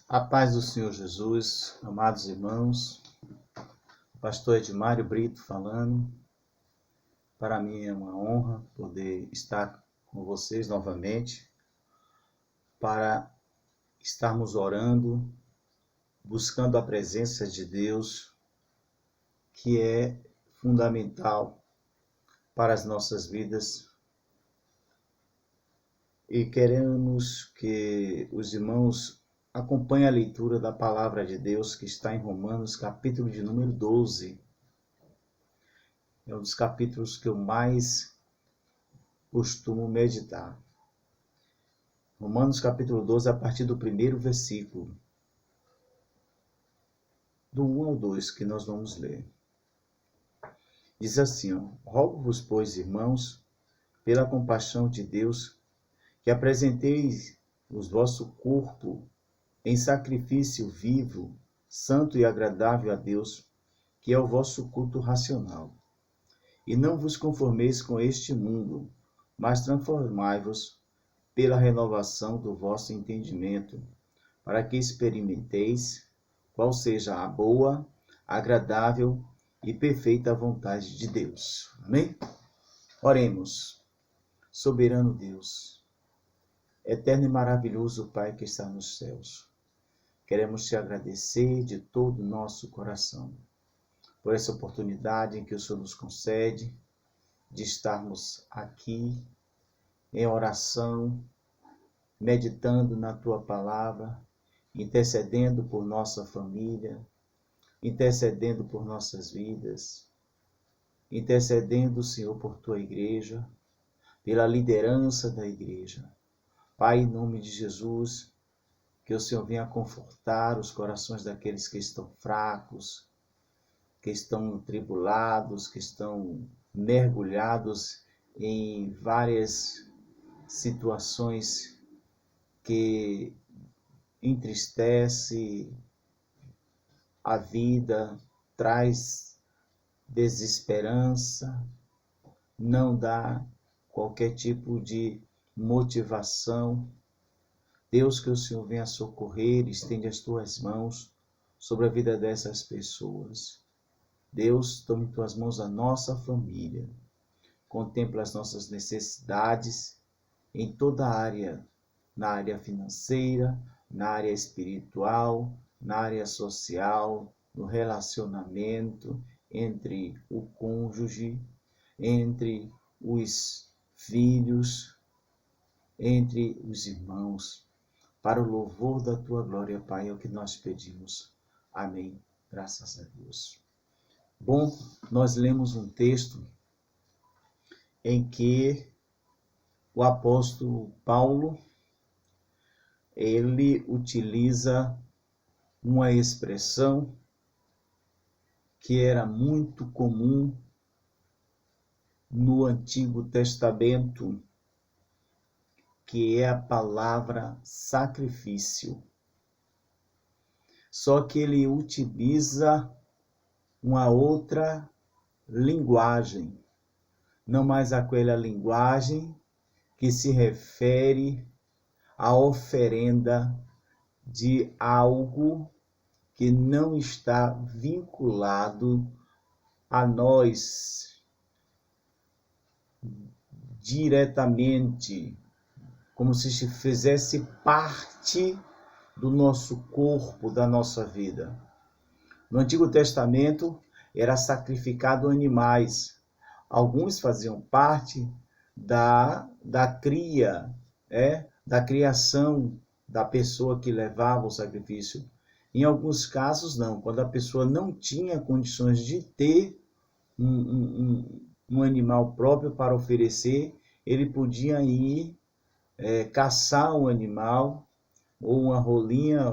A paz do Senhor Jesus, amados irmãos, pastor Edmário Brito falando. Para mim é uma honra poder estar com vocês novamente para estarmos orando, buscando a presença de Deus, que é fundamental para as nossas vidas. E queremos que os irmãos acompanhem a leitura da palavra de Deus que está em Romanos, capítulo de número 12. É um dos capítulos que eu mais costumo meditar. Romanos capítulo 12, a partir do primeiro versículo. Do 1 ao 2, que nós vamos ler. Diz assim, rogo-vos, pois, irmãos, pela compaixão de Deus, que apresenteis o vosso corpo em sacrifício vivo, santo e agradável a Deus, que é o vosso culto racional. E não vos conformeis com este mundo, mas transformai-vos pela renovação do vosso entendimento, para que experimenteis qual seja a boa, agradável e perfeita vontade de Deus. Amém? Oremos. Soberano Deus, eterno e maravilhoso Pai que está nos céus, queremos te agradecer de todo o nosso coração por essa oportunidade em que o Senhor nos concede de estarmos aqui em oração, meditando na Tua Palavra, intercedendo por nossa família, intercedendo por nossas vidas, intercedendo, Senhor, por Tua Igreja, pela liderança da Igreja. Pai, em nome de Jesus, que o Senhor venha confortar os corações daqueles que estão fracos, que estão tribulados, que estão mergulhados em várias situações que entristece a vida, traz desesperança, não dá qualquer tipo de motivação. Deus, que o Senhor venha socorrer, estende as tuas mãos sobre a vida dessas pessoas. Deus, tome em tuas mãos a nossa família. Contempla as nossas necessidades em toda a área, na área financeira, na área espiritual, na área social, no relacionamento entre o cônjuge, entre os filhos, entre os irmãos. Para o louvor da tua glória, Pai, é o que nós pedimos. Amém. Graças a Deus. Bom, nós lemos um texto em que o apóstolo Paulo, ele utiliza uma expressão que era muito comum no Antigo Testamento, que é a palavra sacrifício. Só que ele utiliza uma outra linguagem, não mais aquela linguagem que se refere à oferenda de algo que não está vinculado a nós diretamente, como se fizesse parte do nosso corpo, da nossa vida. No Antigo Testamento era sacrificado animais. Alguns faziam parte da cria, da criação da pessoa que levava o sacrifício. Em alguns casos, não. Quando a pessoa não tinha condições de ter um animal próprio para oferecer, ele podia ir caçar um animal, ou uma rolinha,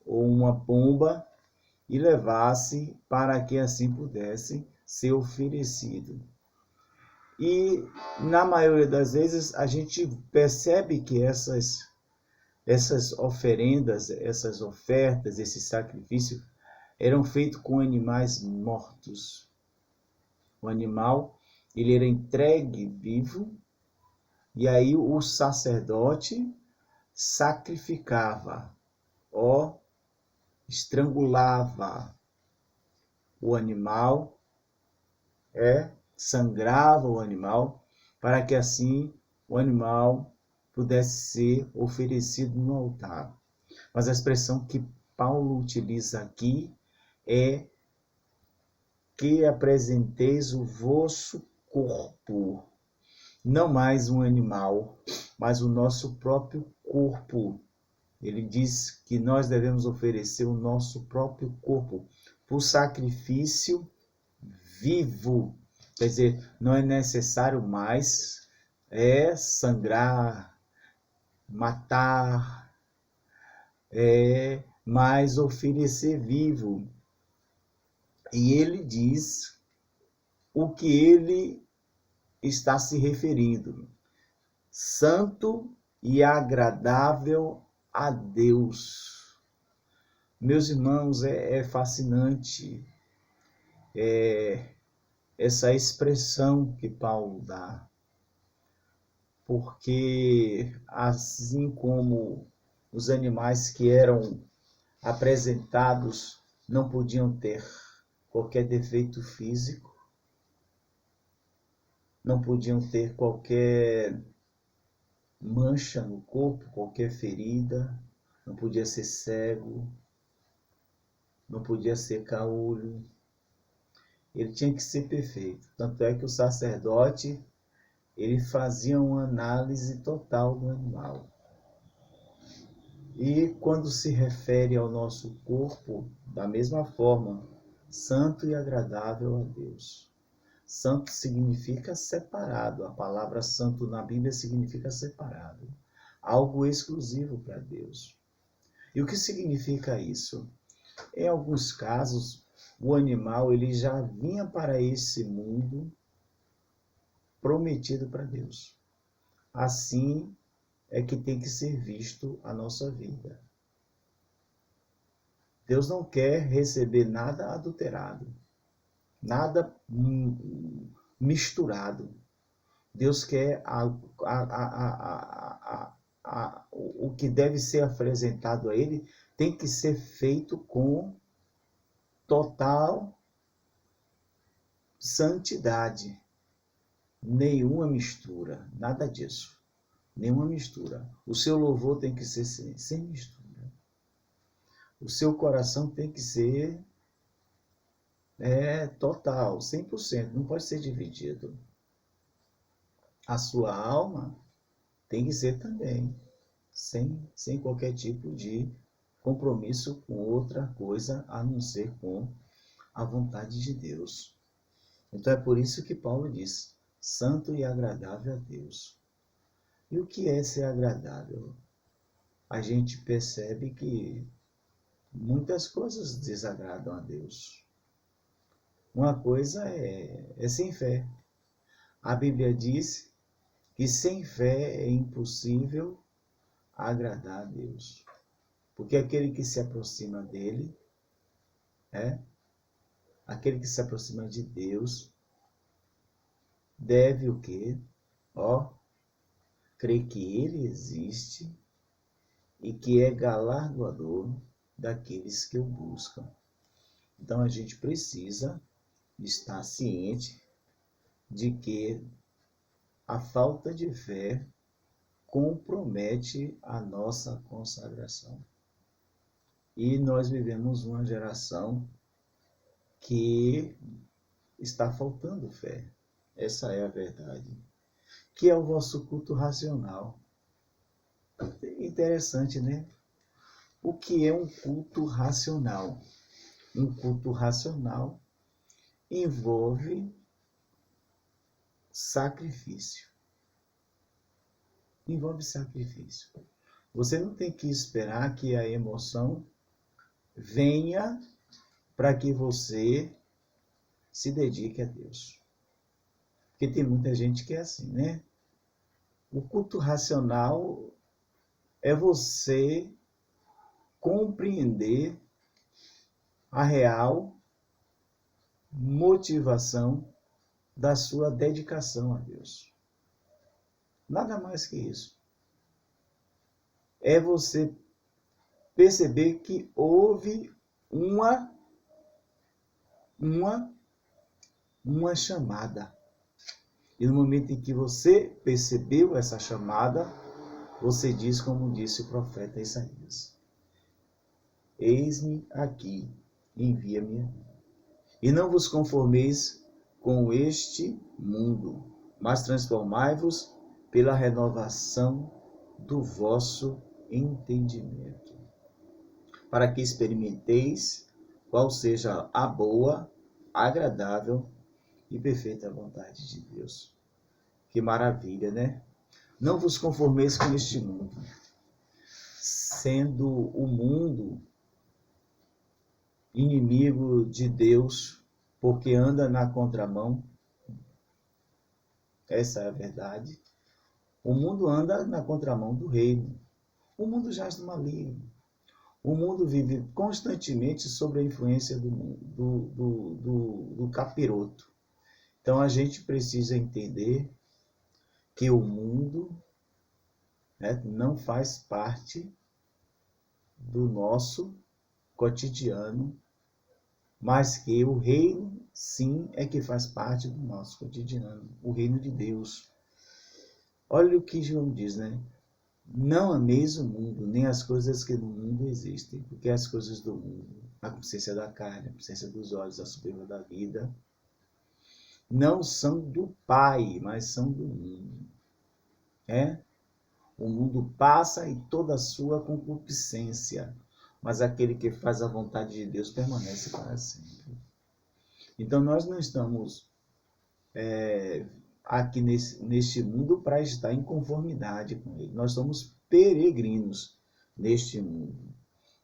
ou uma pomba, e levasse para que assim pudesse ser oferecido. E, na maioria das vezes, a gente percebe que essas oferendas, essas ofertas, esse sacrifício, eram feitos com animais mortos. O animal, ele era entregue vivo, e aí o sacerdote sacrificava estrangulava o animal, sangrava o animal, para que assim o animal pudesse ser oferecido no altar. Mas a expressão que Paulo utiliza aqui é que apresenteis o vosso corpo, não mais um animal, mas o nosso próprio corpo. Ele diz que nós devemos oferecer o nosso próprio corpo por sacrifício vivo. Quer dizer, não é necessário mais sangrar, matar, mas oferecer vivo. E ele diz o que ele está se referindo: santo e agradável a Deus. Meus irmãos, é fascinante essa expressão que Paulo dá, porque assim como os animais que eram apresentados não podiam ter qualquer defeito físico, não podiam ter qualquer mancha no corpo, qualquer ferida, não podia ser cego, não podia ser caolho. Ele tinha que ser perfeito. Tanto é que o sacerdote, ele fazia uma análise total do animal. E quando se refere ao nosso corpo, da mesma forma, santo e agradável a Deus. Santo significa separado. A palavra santo na Bíblia significa separado. Algo exclusivo para Deus. E o que significa isso? Em alguns casos, o animal ele já vinha para esse mundo prometido para Deus. Assim é que tem que ser visto a nossa vida. Deus não quer receber nada adulterado, nada misturado. Deus quer o que deve ser apresentado a Ele tem que ser feito com total santidade. Nenhuma mistura, nada disso. Nenhuma mistura. O seu louvor tem que ser sem mistura. O seu coração tem que ser total, 100%, não pode ser dividido. A sua alma tem que ser também, sem qualquer tipo de compromisso com outra coisa, a não ser com a vontade de Deus. Então é por isso que Paulo diz, santo e agradável a Deus. E o que é ser agradável? A gente percebe que muitas coisas desagradam a Deus. Uma coisa é sem fé. A Bíblia diz que sem fé é impossível agradar a Deus. Porque aquele que se aproxima dele, aquele que se aproxima de Deus, deve o quê? Crer que ele existe e que é galardoador daqueles que o buscam. Então a gente precisa estar ciente de que a falta de fé compromete a nossa consagração. E nós vivemos uma geração que está faltando fé. Essa é a verdade. Que é o vosso culto racional. Interessante, né? O que é um culto racional? Um culto racional envolve sacrifício. Envolve sacrifício. Você não tem que esperar que a emoção venha para que você se dedique a Deus. Porque tem muita gente que é assim, né? O culto racional é você compreender a real motivação da sua dedicação a Deus. Nada mais que isso. É você perceber que houve uma chamada. E no momento em que você percebeu essa chamada, você diz como disse o profeta Isaías: eis-me aqui, envia-me a mim. E não vos conformeis com este mundo, mas transformai-vos pela renovação do vosso entendimento, para que experimenteis qual seja a boa, agradável e perfeita vontade de Deus. Que maravilha, né? Não vos conformeis com este mundo, sendo o mundo inimigo de Deus, porque anda na contramão. Essa é a verdade. O mundo anda na contramão do reino. O mundo jaz no maligno. O mundo vive constantemente sob a influência do capiroto. Então a gente precisa entender que o mundo, né, não faz parte do nosso cotidiano, mas que o reino, sim, é que faz parte do nosso cotidiano, o reino de Deus. Olha o que João diz, né? Não ameis o mundo, nem as coisas que no mundo existem, porque as coisas do mundo, a consciência da carne, a consciência dos olhos, a soberba da vida, não são do Pai, mas são do mundo. O mundo passa e toda a sua concupiscência, mas aquele que faz a vontade de Deus permanece para sempre. Então nós não estamos aqui neste mundo para estar em conformidade com ele. Nós somos peregrinos neste mundo.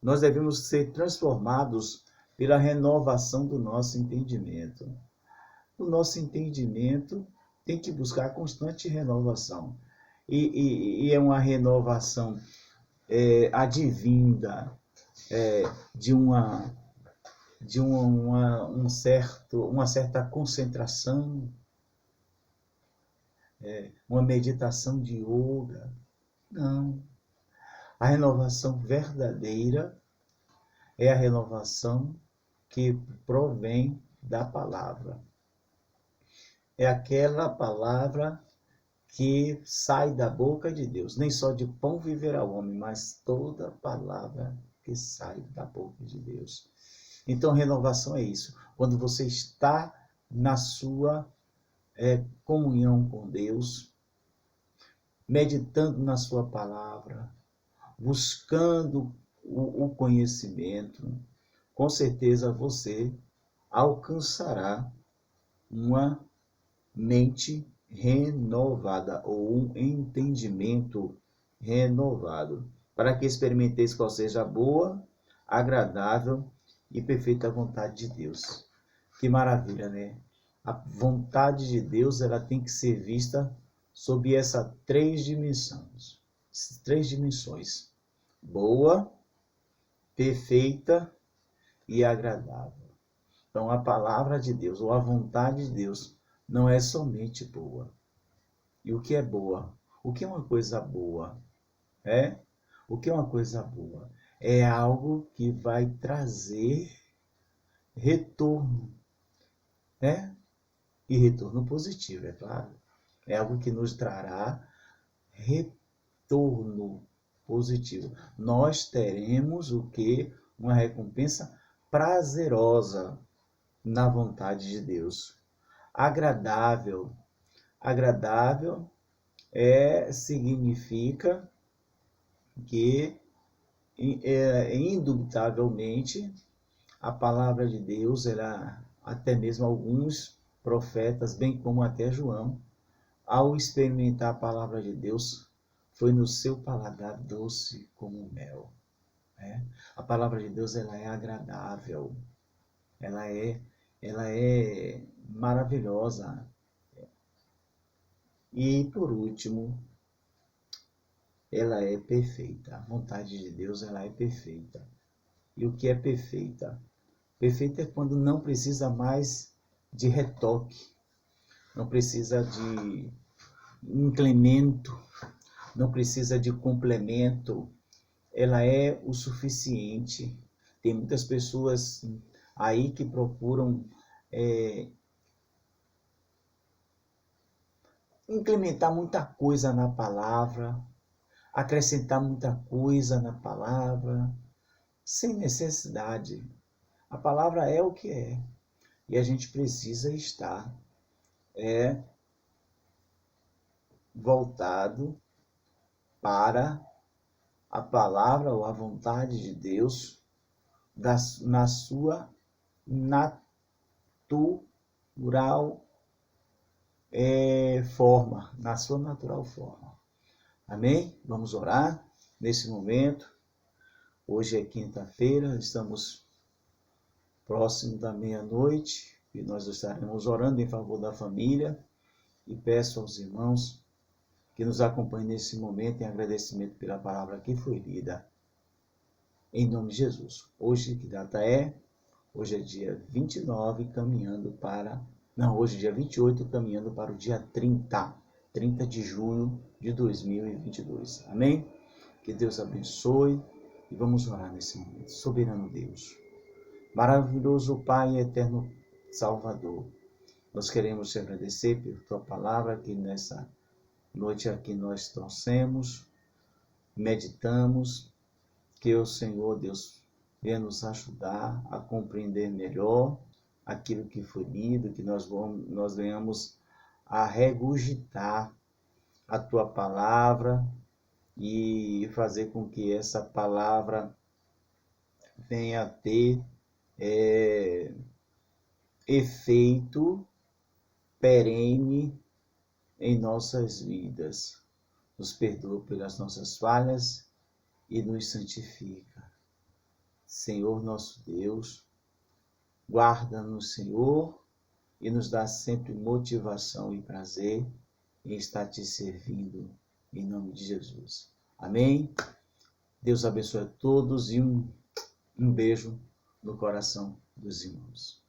Nós devemos ser transformados pela renovação do nosso entendimento. O nosso entendimento tem que buscar constante renovação. E é uma renovação advinda de uma certa concentração, uma meditação de yoga. Não. A renovação verdadeira é a renovação que provém da palavra. É aquela palavra que sai da boca de Deus. Nem só de pão viverá o homem, mas toda palavra que sai da boca de Deus. Então, renovação é isso. Quando você está na sua comunhão com Deus, meditando na sua palavra, buscando o conhecimento, com certeza você alcançará uma mente renovada ou um entendimento renovado, para que experimenteis qual seja a boa, agradável e perfeita vontade de Deus. Que maravilha, né? A vontade de Deus, ela tem que ser vista sob essas três dimensões. Boa, perfeita e agradável. Então a palavra de Deus, ou a vontade de Deus, não é somente boa. E o que é boa? O que é uma coisa boa? O que é uma coisa boa? É algo que vai trazer retorno, E retorno positivo, é claro. É algo que nos trará retorno positivo. Nós teremos o quê? Uma recompensa prazerosa na vontade de Deus. Agradável. Agradável significa que, indubitavelmente, a palavra de Deus, até mesmo alguns profetas, bem como até João, ao experimentar a palavra de Deus, foi no seu paladar doce como mel. A palavra de Deus, ela é agradável, ela é maravilhosa. E, por último, ela é perfeita. A vontade de Deus, ela é perfeita. E o que é perfeita? Perfeita é quando não precisa mais de retoque, não precisa de incremento, não precisa de complemento. ela é o suficiente. Tem muitas pessoas aí que procuram implementar muita coisa na palavra, acrescentar muita coisa na palavra, sem necessidade. A palavra é o que é. E a gente precisa estar voltado para a palavra ou a vontade de Deus na sua natural forma, na sua natural forma. Amém? Vamos orar nesse momento. Hoje é quinta-feira, estamos próximo da meia-noite e nós estaremos orando em favor da família e peço aos irmãos que nos acompanhem nesse momento em agradecimento pela palavra que foi lida. Em nome de Jesus. Hoje, que data é? Hoje é dia 29, caminhando para... Não, hoje é dia 28, caminhando para o dia 30 de junho de 2022. Amém? Que Deus abençoe e vamos orar nesse momento. Soberano Deus, maravilhoso Pai, eterno Salvador, nós queremos te agradecer por tua palavra que nessa noite aqui nós trouxemos, meditamos, que o Senhor Deus venha nos ajudar a compreender melhor aquilo que foi lido, que nós venhamos a regurgitar a tua palavra e fazer com que essa palavra venha a ter efeito perene em nossas vidas. Nos perdoa pelas nossas falhas e nos santifica. Senhor nosso Deus, guarda-nos, Senhor, e nos dá sempre motivação e prazer em estar te servindo, em nome de Jesus. Amém? Deus abençoe a todos e um beijo no coração dos irmãos.